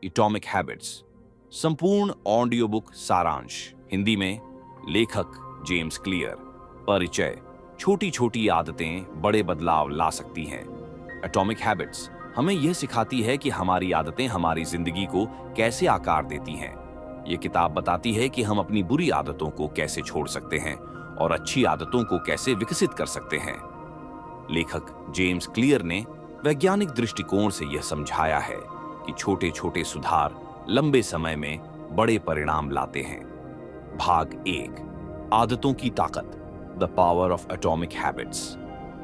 Atomic habits, संपूर्ण audio book सारांश। हिंदी में लेखक जेम्स क्लियर। परिचय। छोटी छोटी आदतें बड़े बदलाव ला सकती हैं। एटॉमिक हैबिट्स हमें यह सिखाती है कि हमारी आदतें हमारी जिंदगी को कैसे आकार देती हैं। ये किताब बताती है कि हम अपनी बुरी आदतों को कैसे छोड़ सकते हैं और अच्छी आदतों को कैसे विकसित कर सकते हैं। लेखक जेम्स क्लियर ने वैज्ञानिक दृष्टिकोण से यह समझाया है कि छोटे छोटे सुधार लंबे समय में बड़े परिणाम लाते हैं। भाग 1, आदतों की ताकत, the power of atomic habits.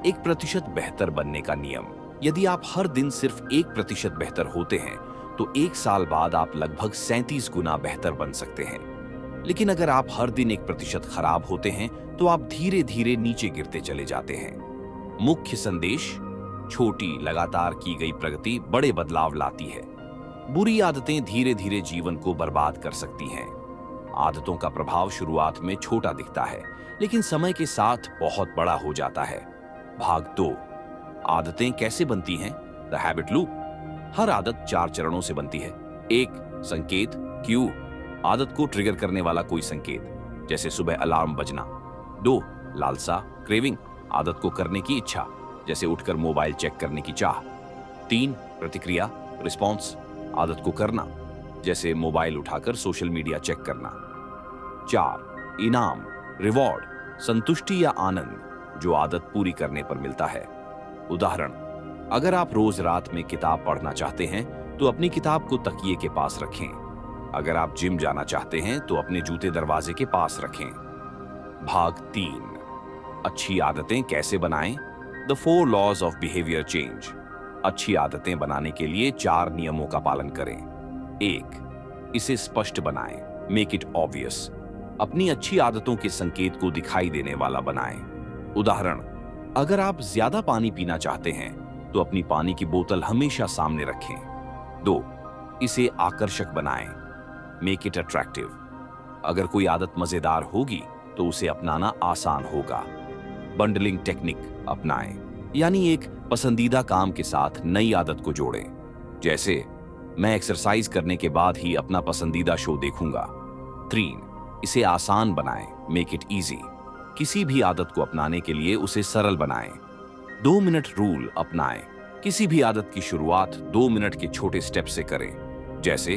1% बेहतर बनने का नियम। यदि आप हर दिन सिर्फ 1% बेहतर होते हैं तो 1 साल बाद आप लगभग 37 गुना बेहतर बन सकते हैं। लेकिन अगर आप हर दिन 1% खराब होते हैं तो आप धीरे धीरे नीचे गिरते चले जाते हैं। मुख्य संदेश: छोटी लगातार की गई प्रगति बड़े बदलाव लाती है। बुरी आदतें धीरे धीरे जीवन को बर्बाद कर सकती हैं। आदतों का प्रभाव शुरुआत में छोटा दिखता है लेकिन समय के साथ बहुत बड़ा हो जाता है। भाग 2, आदतें कैसे बनती हैं, द हैबिट लूप। हर आदत 4 चरणों से बनती है। 1, संकेत, क्यू, आदत को ट्रिगर करने वाला कोई संकेत, जैसे सुबह अलार्म बजना। 2, लालसा, क्रेविंग, आदत को करने की इच्छा, जैसे उठकर मोबाइल चेक करने की चाह। 3, प्रतिक्रिया, रिस्पॉन्स, आदत को करना, जैसे मोबाइल उठाकर सोशल मीडिया चेक करना। 4, इनाम, रिवॉर्ड, संतुष्टि या आनंद, जो आदत पूरी करने पर मिलता है। उदाहरण: अगर आप रोज रात में किताब पढ़ना चाहते हैं तो अपनी किताब को तकिए के पास रखें। अगर आप जिम जाना चाहते हैं तो अपने जूते दरवाजे के पास रखें। भाग 3, अच्छी आदतें कैसे बनाएं, the 4 laws of behaviour change. अच्छी आदतें बनाने के लिए 4 नियमों का पालन करें। 1, इसे स्पष्ट बनाएं, मेक इट ऑब्वियस। अपनी अच्छी आदतों के संकेत को दिखाई देने वाला बनाएं। उदाहरण: अगर आप ज्यादा पानी पीना चाहते हैं तो अपनी पानी की बोतल हमेशा सामने रखें। 2, इसे आकर्षक बनाएं, मेक इट अट्रैक्टिव। अगर कोई आदत मजेदार होगी तो उसे अपनाना आसान होगा। बंडलिंग टेक्निक अपनाएं, यानी एक पसंदीदा काम के साथ नई आदत को जोड़ें। जैसे, मैं एक्सरसाइज करने के बाद ही अपना पसंदीदा शो देखूंगा। 3, इसे आसान बनाएं, मेक इट इजी। किसी भी आदत को अपनाने के लिए उसे सरल बनाएं। 2 मिनट रूल अपनाएं, किसी भी आदत की शुरुआत 2 मिनट के छोटे स्टेप से करें। जैसे,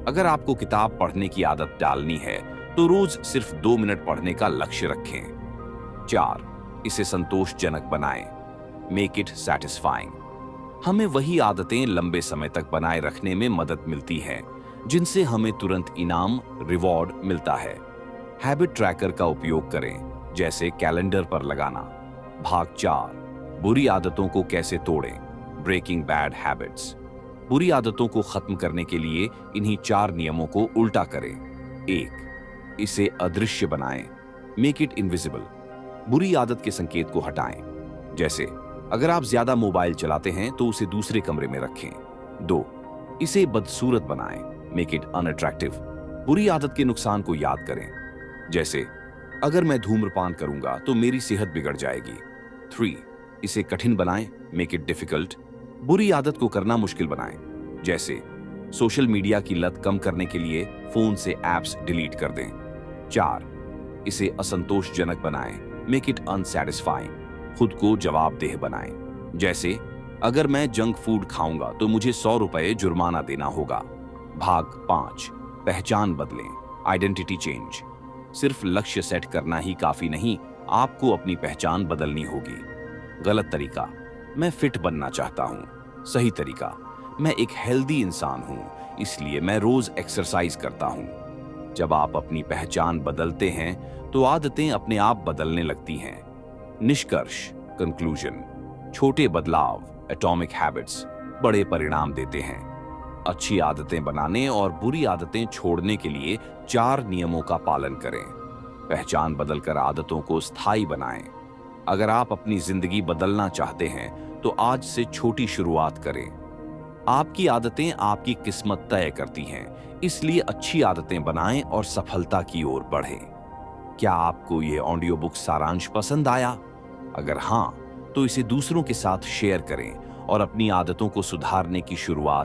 अगर आपको किताब पढ़ने की आदत डालनी है तो रोज सिर्फ 2 मिनट पढ़ने का लक्ष्य रखें। 4, इसे संतोषजनक बनाएं, मेक इट सैटिस्फाइंग। हमें वही आदतें लंबे समय तक बनाए रखने में मदद मिलती हैं जिनसे हमें तुरंत इनाम, रिवॉर्ड मिलता है। हैबिट ट्रैकर का उपयोग करें, जैसे कैलेंडर पर लगाना। भाग 4, बुरी आदतों को कैसे तोड़ें, ब्रेकिंग बैड हैबिट्स। बुरी आदतों को खत्म करने के लिए इन्हीं 4 नियमों को उल्टा करें। 1, इसे अदृश्य बनाएं, मेक इट इनविजिबल। बुरी आदत के संकेत को हटाएं। जैसे, अगर आप ज्यादा मोबाइल चलाते हैं तो उसे दूसरे कमरे में रखें। 2, इसे बदसूरत बनाएं, मेक इट अनअट्रैक्टिव। बुरी आदत के नुकसान को याद करें। जैसे, अगर मैं धूम्रपान करूंगा तो मेरी सेहत बिगड़ जाएगी। 3, इसे कठिन बनाएं, मेक इट डिफिकल्ट। बुरी आदत को करना मुश्किल बनाएं। जैसे, सोशल मीडिया की लत कम करने के लिए फोन से एप्स डिलीट कर दें। 4, इसे असंतोषजनक बनाएं, मेक इट अनसैटिस्फाइंग। खुद को जवाबदेह बनाएं। जैसे, अगर मैं जंक फूड खाऊंगा तो मुझे 100 रुपए जुर्माना देना होगा। भाग 5, पहचान बदलें, आइडेंटिटी चेंज। सिर्फ लक्ष्य सेट करना ही काफी नहीं, आपको अपनी पहचान बदलनी होगी। गलत तरीका: मैं फिट बनना चाहता हूं। सही तरीका: मैं एक हेल्दी इंसान हूं, इसलिए मैं रोज एक्सरसाइज करता हूं। जब आप अपनी पहचान बदलते हैं तो आदतें अपने आप बदलने लगती हैं। निष्कर्ष, कंक्लूजन: छोटे बदलाव, एटॉमिक हैबिट्स, बड़े परिणाम देते हैं। अच्छी आदतें बनाने और बुरी आदतें छोड़ने के लिए 4 नियमों का पालन करें। पहचान बदलकर आदतों को स्थायी बनाएं। अगर आप अपनी जिंदगी बदलना चाहते हैं तो आज से छोटी शुरुआत करें। आपकी आदतें आपकी किस्मत तय करती हैं, इसलिए अच्छी आदतें बनाएं और सफलता की ओर बढ़ें। क्या आपको ये ऑडियो बुक सारांश पसंद आया? अगर हाँ, तो इसे दूसरों के साथ शेयर करें और अपनी आदतों को सुधारने की शुरुआत